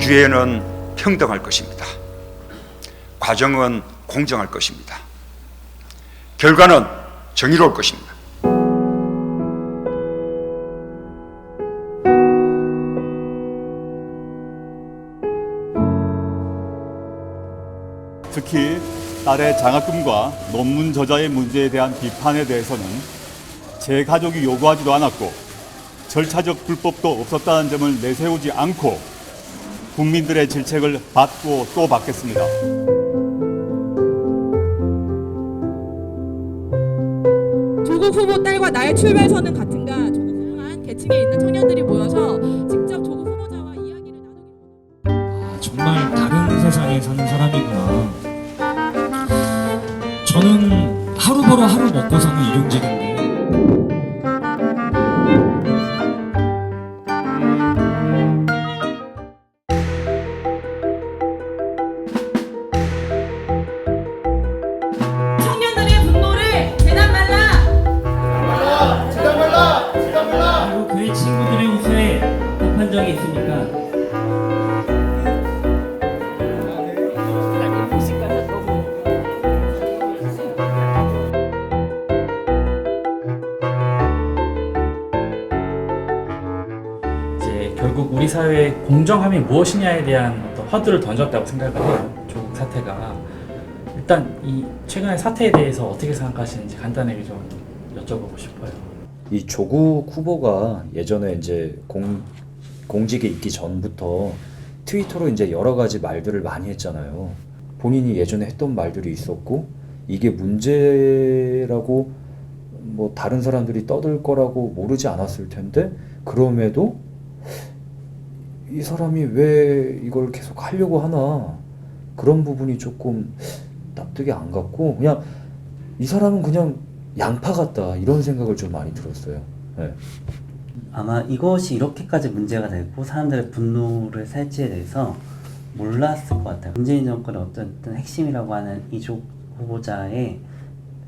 기회는 평등할 것입니다. 과정은 공정할 것입니다. 결과는 정의로울 것입니다. 특히 딸의 장학금과 논문 저자의 문제에 대한 비판에 대해서는 제 가족이 요구하지도 않았고 절차적 불법도 없었다는 점을 내세우지 않고 국민들의 질책을 받고 또 받겠습니다. 조국 후보 딸과 나의 출발선은 같은가? 조국 후보한 계층에 있는 청년들이 모여서 직접 조국 후보자와 이야기를 나누기. 정말 다른 세상에 사는 사람이구나. 저는 하루 벌어 하루 먹고 사는 일용직인데 청년들의 분노를 재단 말라! 그리고 그의 친구들의 호소에 답한 적이 있습니까? 이제 결국 우리 사회의 공정함이 무엇이냐에 대한 어떤 화두를 던졌다고 생각을 해요. 조국 사태가. 일단 이 최근의 사태에 대해서 어떻게 생각하시는지 간단하게 좀 여쭤보고 싶어요. 이 조국 후보가 예전에 이제 공직에 있기 전부터 트위터로 이제 여러 가지 말들을 많이 했잖아요. 본인이 예전에 했던 말들이 있었고 이게 문제라고 뭐 다른 사람들이 떠들 거라고 모르지 않았을 텐데 그럼에도 이 사람이 왜 이걸 계속 하려고 하나 그런 부분이 조금 납득이 안 갔고 그냥 이 사람은 그냥 양파 같다 이런 생각을 좀 많이 들었어요. 네. 아마 이것이 이렇게까지 문제가 되고 사람들의 분노를 살지에 대해서 몰랐을 것 같아요. 문재인 정권의 어떤 핵심이라고 하는 이조 후보자의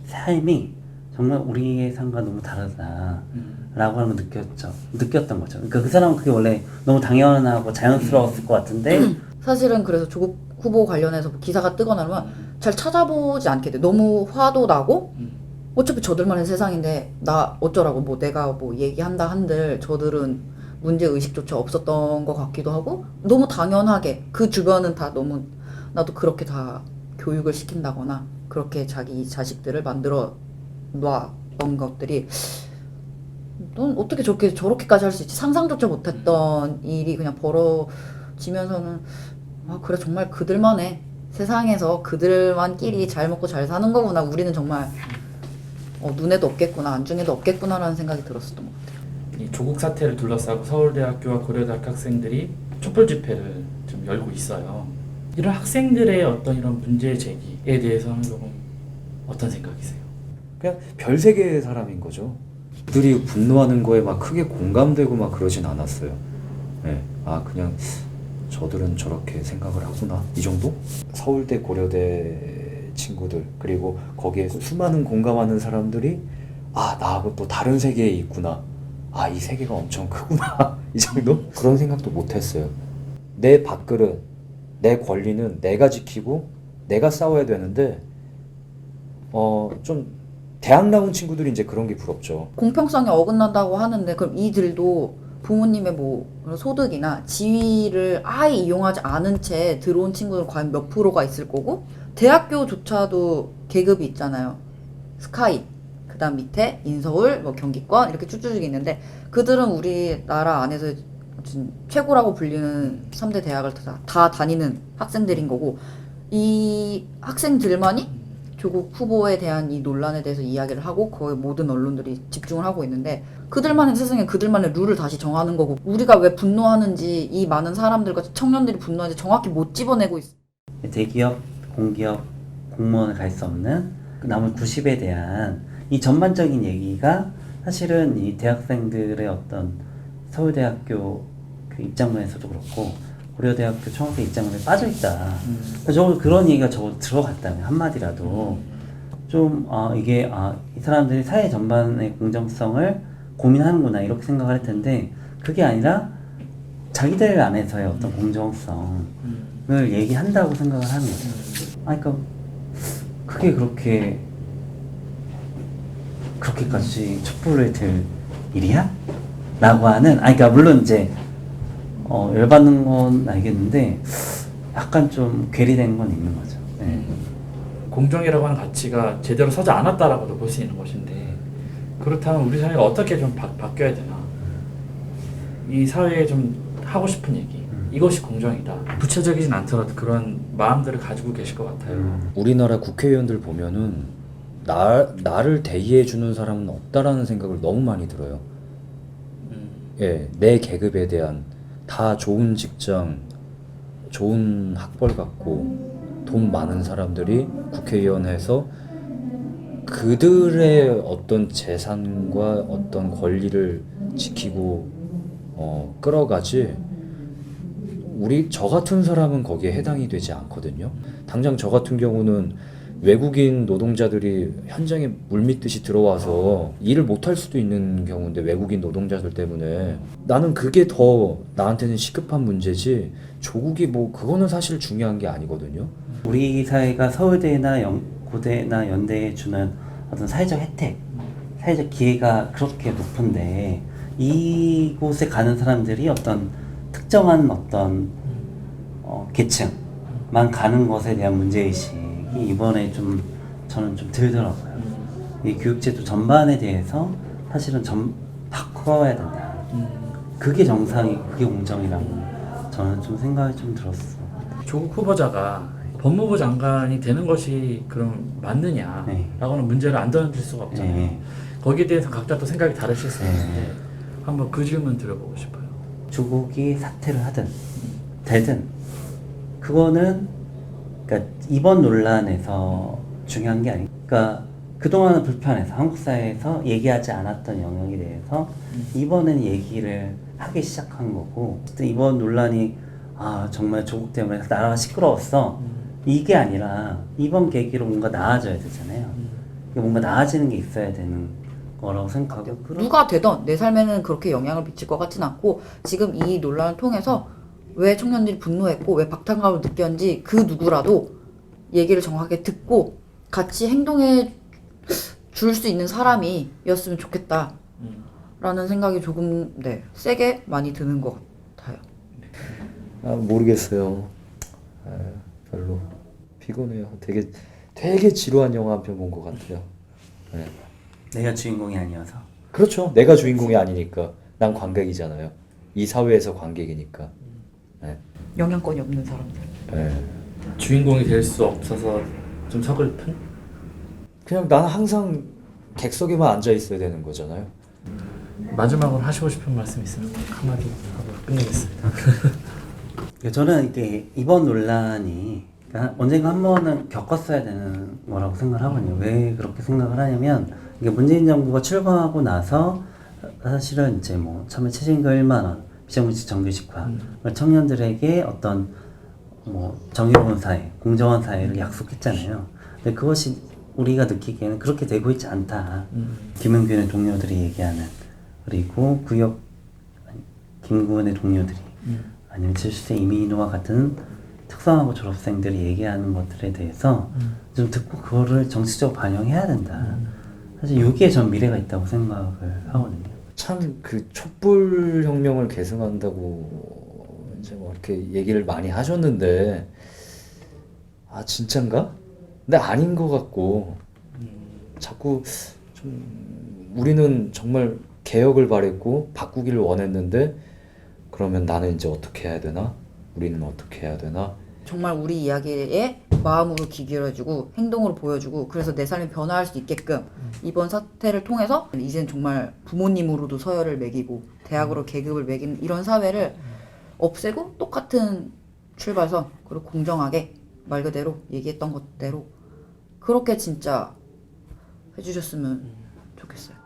삶이 정말 우리의 삶과 너무 다르다라고 하는 걸 느꼈던 거죠. 그러니까 그 사람은 그게 원래 너무 당연하고 자연스러웠을 것 같은데 사실은 그래서 조국 후보 관련해서 기사가 뜨거나 그러면 잘 찾아보지 않게 돼. 너무 화도 나고 어차피 저들만의 세상인데 나 어쩌라고 뭐 내가 뭐 얘기한다 한들 저들은 문제의식조차 없었던 것 같기도 하고 너무 당연하게 그 주변은 다 너무 나도 그렇게 다 교육을 시킨다거나 그렇게 자기 자식들을 만들어 놨던 것들이 넌 어떻게 저렇게까지 할 수 있지 상상조차 못했던 일이 그냥 벌어지면서는 아 그래 정말 그들만의 세상에서 그들만끼리 잘 먹고 잘 사는 거구나 우리는 정말 눈에도 없겠구나 안중에도 없겠구나라는 생각이 들었었던 것 같아요. 이 조국 사태를 둘러싸고 서울대학교와 고려대학교 학생들이 촛불 집회를 좀 열고 있어요. 이런 학생들의 어떤 이런 문제 제기에 대해서는 조금 어떤 생각이세요? 그냥 별세계의 사람인 거죠. 그들이 분노하는 거에 막 크게 공감되고 막 그러진 않았어요. 네. 아 그냥 저들은 저렇게 생각을 하구나 이 정도? 서울대 고려대 친구들 그리고 거기에 수많은 공감하는 사람들이 아 나하고 또 다른 세계에 있구나 아 이 세계가 엄청 크구나 이 정도? 그런 생각도 못했어요. 내 밥그릇 내 권리는 내가 지키고 내가 싸워야 되는데 좀 대학 나온 친구들이 이제 그런 게 부럽죠. 공평성이 어긋난다고 하는데 그럼 이들도 부모님의 뭐 소득이나 지위를 아예 이용하지 않은 채 들어온 친구들은 과연 몇 프로가 있을 거고 대학교조차도 계급이 있잖아요. 스카이, 그 다음 밑에 인서울, 뭐 경기권 이렇게 쭉쭉 있는데 그들은 우리나라 안에서 최고라고 불리는 3대 대학을 다 다니는 학생들인 거고 이 학생들만이 조국 후보에 대한 이 논란에 대해서 이야기를 하고 거의 모든 언론들이 집중을 하고 있는데 그들만의 세상에 그들만의 룰을 다시 정하는 거고 우리가 왜 분노하는지 이 많은 사람들과 청년들이 분노하는지 정확히 못 집어내고 있어. 대기업, 공기업, 공무원을 갈 수 없는 그 남은 90에 대한 이 전반적인 얘기가 사실은 이 대학생들의 어떤 서울대학교 그 입장문에서도 그렇고 고려대학교 청와대 입장문에 빠져있다. 적어도 그런 얘기가 적어도 들어갔다면 한마디라도 좀 이게 이 사람들이 사회 전반의 공정성을 고민하는구나 이렇게 생각을 할 텐데 그게 아니라 자기들 안에서의 어떤 공정성을 얘기한다고 생각을 하는 거죠. 그러니까 그게 그렇게까지 촛불을 들 일이야? 라고 하는, 그러니까 물론 이제 열받는 건 알겠는데 약간 좀 괴리된 건 있는 거죠. 네. 공정이라고 하는 가치가 제대로 서지 않았다라고도 볼 수 있는 것인데, 그렇다면 우리 사회가 어떻게 좀 바뀌어야 되나? 이 사회에 좀 하고 싶은 얘기, 이것이 공정이다. 구체적이진 않더라도 그런 마음들을 가지고 계실 것 같아요. 우리나라 국회의원들 보면은 나를 대의해 주는 사람은 없다라는 생각을 너무 많이 들어요. 예, 내 계급에 대한, 다 좋은 직장, 좋은 학벌 갖고 돈 많은 사람들이 국회의원 해서 그들의 어떤 재산과 어떤 권리를 지키고 끌어가지, 저 같은 사람은 거기에 해당이 되지 않거든요. 당장 저 같은 경우는 외국인 노동자들이 현장에 물밀듯이 들어와서 일을 못할 수도 있는 경우인데, 외국인 노동자들 때문에 나는 그게 더 나한테는 시급한 문제지, 조국이 뭐 그거는 사실 중요한 게 아니거든요. 우리 사회가 서울대나 고대나 연대에 주는 어떤 사회적 혜택, 사회적 기회가 그렇게 높은데 이곳에 가는 사람들이 어떤 특정한 어떤 계층만 가는 것에 대한 문제의식이 이번에 저는 좀 들더라고요. 이 교육제도 전반에 대해서 사실은 바꿔야 된다. 그게 정상이고 그게 공정이라고 저는 좀 생각이 좀 들었어. 조국 후보자가 법무부 장관이 되는 것이 그럼 맞느냐라고는 문제를 안 던질 수가 없잖아요. 네. 거기에 대해서 각자 또 생각이 다르실 수 있는데, 네. 한번 그 질문 드려보고 싶어요. 조국이 사퇴를 하든 되든 그거는 그러니까 이번 논란에서 중요한 게 아니고, 그러니까 그동안은 불편해서 한국 사회에서 얘기하지 않았던 영역에 대해서 이번엔 얘기를 하기 시작한 거고, 이번 논란이 정말 조국 때문에 나라가 시끄러웠어 이게 아니라 이번 계기로 뭔가 나아져야 되잖아요. 뭔가 나아지는 게 있어야 되는 거라고 생각하고, 누가 되던 내 삶에는 그렇게 영향을 미칠 것 같진 않고, 지금 이 논란을 통해서 왜 청년들이 분노했고 왜 박탈감을 느꼈는지 그 누구라도 얘기를 정확하게 듣고 같이 행동해 줄 수 있는 사람이었으면 좋겠다 라는 생각이 조금 세게 많이 드는 것 같아요. 모르겠어요. 별로 피곤해요. 되게 지루한 영화 한 편 본 것 같아요. 네. 내가 주인공이 아니어서. 그렇죠. 내가 주인공이 아니니까. 난 관객이잖아요. 이 사회에서 관객이니까. 네. 영향권이 없는 사람들. 네. 주인공이 될 수 없어서 좀 서글픈? 그냥 나는 항상 객석에만 앉아 있어야 되는 거잖아요. 마지막으로 하시고 싶은 말씀 있으면 한마디 하고 끝내겠습니다. 저는 이게 이번 논란이 언젠가 한 번은 겪었어야 되는 거라고 생각을 하거든요. 왜 그렇게 생각을 하냐면, 이게 문재인 정부가 출범하고 나서 사실은 이제 뭐 처음에 최저임금 1만 원, 비정규직 정규직화, 청년들에게 어떤 뭐 정의로운 사회, 공정한 사회를 약속했잖아요. 근데 그것이 우리가 느끼기에는 그렇게 되고 있지 않다. 김은균의 동료들이 얘기하는, 그리고 김구은의 동료들이, 아니면 70세 이민호와 같은 특성화고 졸업생들이 얘기하는 것들에 대해서 좀 듣고 그거를 정치적으로 반영해야 된다. 사실 여기에 전 미래가 있다고 생각을 하거든요. 참 그 촛불 혁명을 계승한다고 이제 뭐 이렇게 얘기를 많이 하셨는데, 진짠가? 근데 아닌 것 같고, 자꾸 좀 우리는 정말 개혁을 바랬고 바꾸기를 원했는데, 그러면 나는 이제 어떻게 해야 되나? 우리는 어떻게 해야 되나? 정말 우리 이야기에 마음으로 귀 기울여주고 행동으로 보여주고, 그래서 내 삶이 변화할 수 있게끔 이번 사태를 통해서 이젠 정말 부모님으로도 서열을 매기고 대학으로 계급을 매기는 이런 사회를 없애고 똑같은 출발선, 그리고 공정하게 말 그대로 얘기했던 것대로 그렇게 진짜 해주셨으면 좋겠어요.